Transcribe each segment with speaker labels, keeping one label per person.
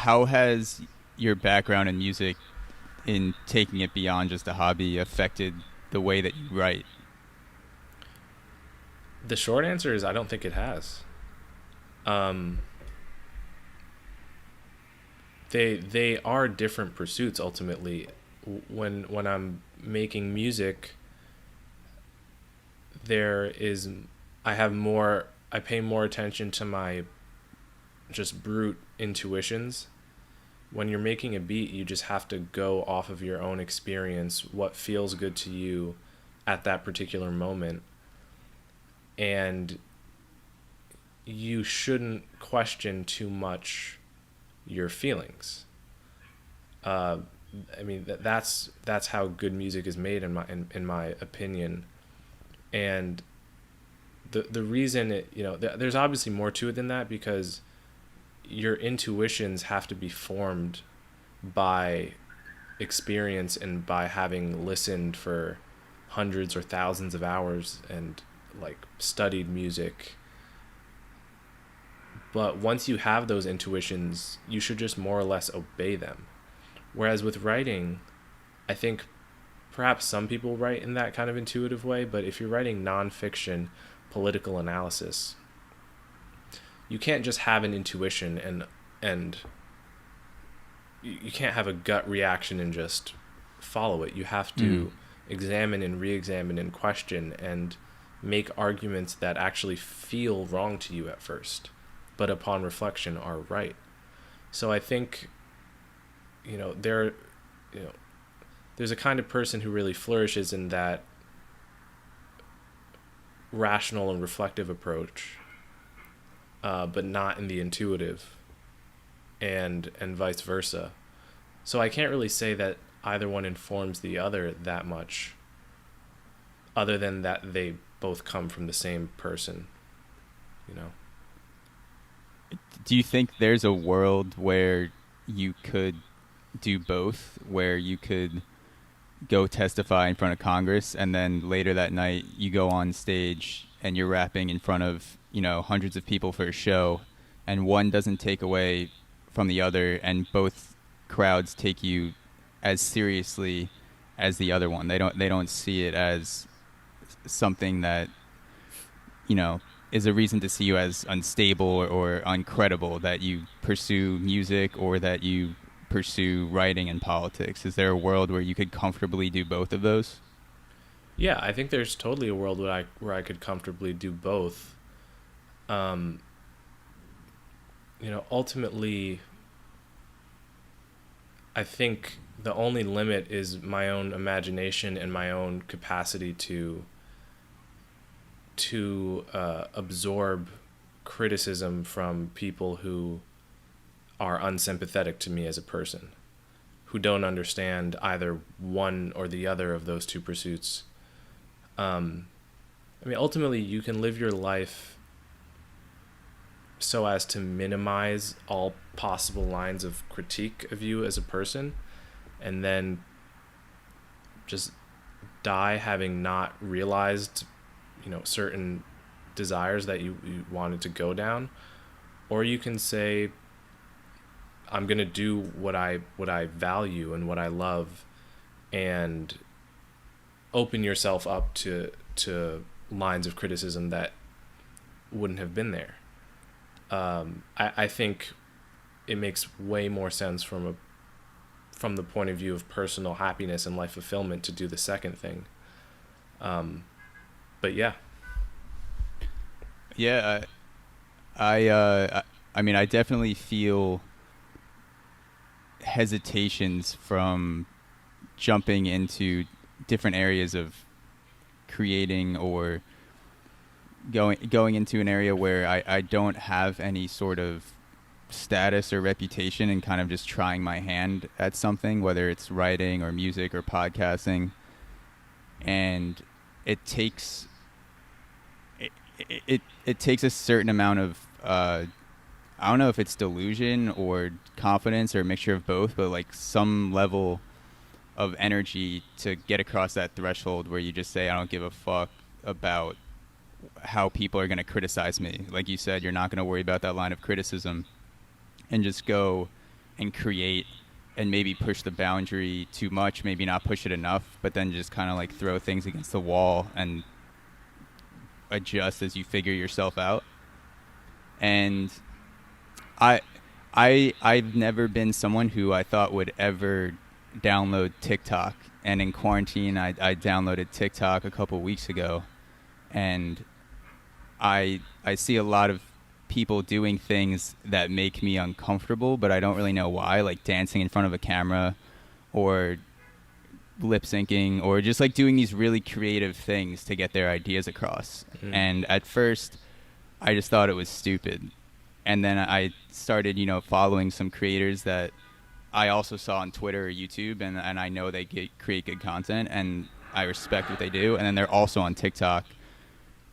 Speaker 1: how has your background in music, in taking it beyond just a hobby, affected the way that you write?
Speaker 2: The short answer is I don't think it has. Um, they are different pursuits ultimately. When I'm making music, there is I pay more attention to my just brute intuitions. When you're making a beat, you just have to go off of your own experience, what feels good to you at that particular moment, and you shouldn't question too much your feelings. Uh, I mean that's how good music is made in my opinion, and the reason there's obviously more to it than that because your intuitions have to be formed by experience and by having listened for hundreds or thousands of hours and like studied music. But once you have those intuitions, you should just more or less obey them. Whereas with writing, I think perhaps some people write in that kind of intuitive way, but if you're writing nonfiction political analysis, you can't just have an intuition and you can't have a gut reaction and just follow it. You have
Speaker 1: Mm.
Speaker 2: to examine and re-examine and question and make arguments that actually feel wrong to you at first, but upon reflection are right. So I think there you know there's a kind of person who really flourishes in that rational and reflective approach, but not in the intuitive, and vice versa. So I can't really say that either one informs the other that much, other than that they both come from the same person. You know.
Speaker 1: Do you think there's a world where you could do both, where you could go testify in front of Congress, and then later that night you go on stage and you're rapping in front of hundreds of people for a show, and one doesn't take away from the other, and both crowds take you as seriously as the other one. They don't see it as something that is a reason to see you as unstable or uncredible, that you pursue music or that you pursue writing and politics. Is there a world where you could comfortably do both of those?
Speaker 2: Yeah, I think there's totally a world where I could comfortably do both. Um, ultimately, I think the only limit is my own imagination and my own capacity to absorb criticism from people who are unsympathetic to me as a person, who don't understand either one or the other of those two pursuits. Um, I mean, ultimately, you can live your life so as to minimize all possible lines of critique of you as a person, and then just die having not realized, certain desires that you wanted to go down. Or you can say, I'm gonna do what I value and what I love, and open yourself up to lines of criticism that wouldn't have been there. I think it makes way more sense from the point of view of personal happiness and life fulfillment to do the second thing. Um, but yeah,
Speaker 1: Yeah, I mean, I definitely feel hesitations from jumping into different areas of creating, or going into an area where I don't have any sort of status or reputation, and kind of just trying my hand at something, whether it's writing or music or podcasting. And it takes it takes a certain amount of I don't know if it's delusion or confidence or a mixture of both, but like some level of energy to get across that threshold where you just say, I don't give a fuck about how people are going to criticize me. Like you said, you're not going to worry about that line of criticism, and just go and create and maybe push the boundary too much, maybe not push it enough, but then just kind of like throw things against the wall and adjust as you figure yourself out. And I I've never been someone who I thought would ever download TikTok. And in quarantine, I downloaded TikTok a couple weeks ago, and I see a lot of people doing things that make me uncomfortable, but I don't really know why, like dancing in front of a camera or lip syncing or just like doing these really creative things to get their ideas across.
Speaker 2: Mm.
Speaker 1: And at first, I just thought it was stupid. And then I started, following some creators that I also saw on Twitter or YouTube, and I know they create good content, and I respect what they do. And then they're also on TikTok,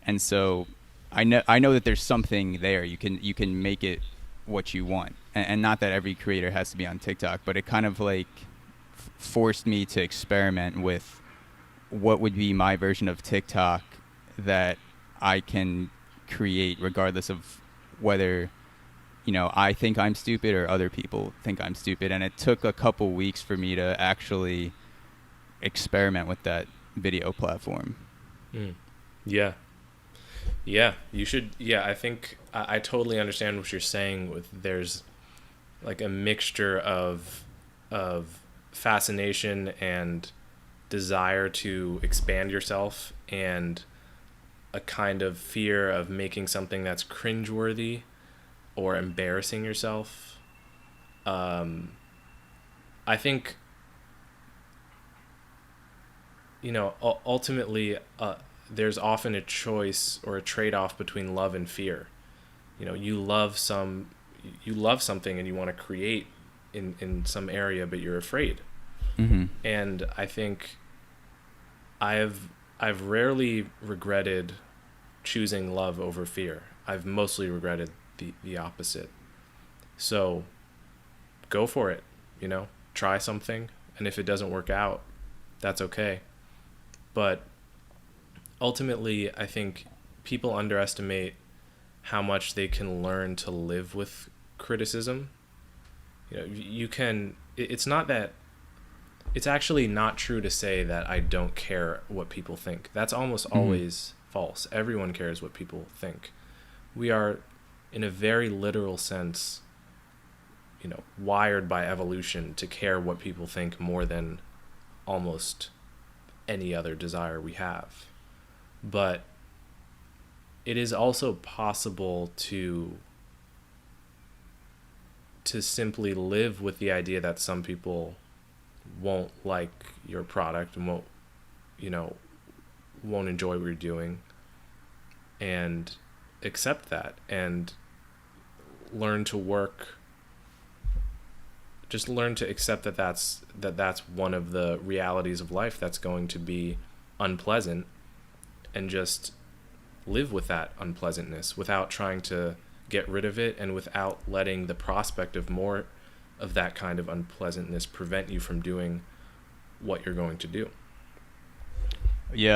Speaker 1: and so I know that there's something there. You can make it what you want, and not that every creator has to be on TikTok, but it kind of like forced me to experiment with what would be my version of TikTok that I can create regardless of whether I think I'm stupid or other people think I'm stupid. And it took a couple weeks for me to actually experiment with that video platform.
Speaker 2: Mm. Yeah. Yeah, you should. Yeah, I think I totally understand what you're saying. With there's like a mixture of fascination and desire to expand yourself, and a kind of fear of making something that's cringeworthy or embarrassing yourself. I think ultimately there's often a choice or a trade-off between love and fear. You love something and you want to create in some area, but you're afraid.
Speaker 1: Mm-hmm.
Speaker 2: And I think I've rarely regretted choosing love over fear. I've mostly regretted the opposite. So go for it, try something, and if it doesn't work out, that's okay. But ultimately, I think people underestimate how much they can learn to live with criticism. You can. It's not that. It's actually not true to say that I don't care what people think. That's almost
Speaker 1: Mm-hmm.
Speaker 2: always false. Everyone cares what people think. We are, in a very literal sense, wired by evolution to care what people think more than almost any other desire we have. But it is also possible to simply live with the idea that some people won't like your product and you know won't enjoy what you're doing, and accept that and learn to work just learn to accept that that's one of the realities of life that's going to be unpleasant, and just live with that unpleasantness without trying to get rid of it, and without letting the prospect of more of that kind of unpleasantness prevent you from doing what you're going to do.
Speaker 1: Yeah.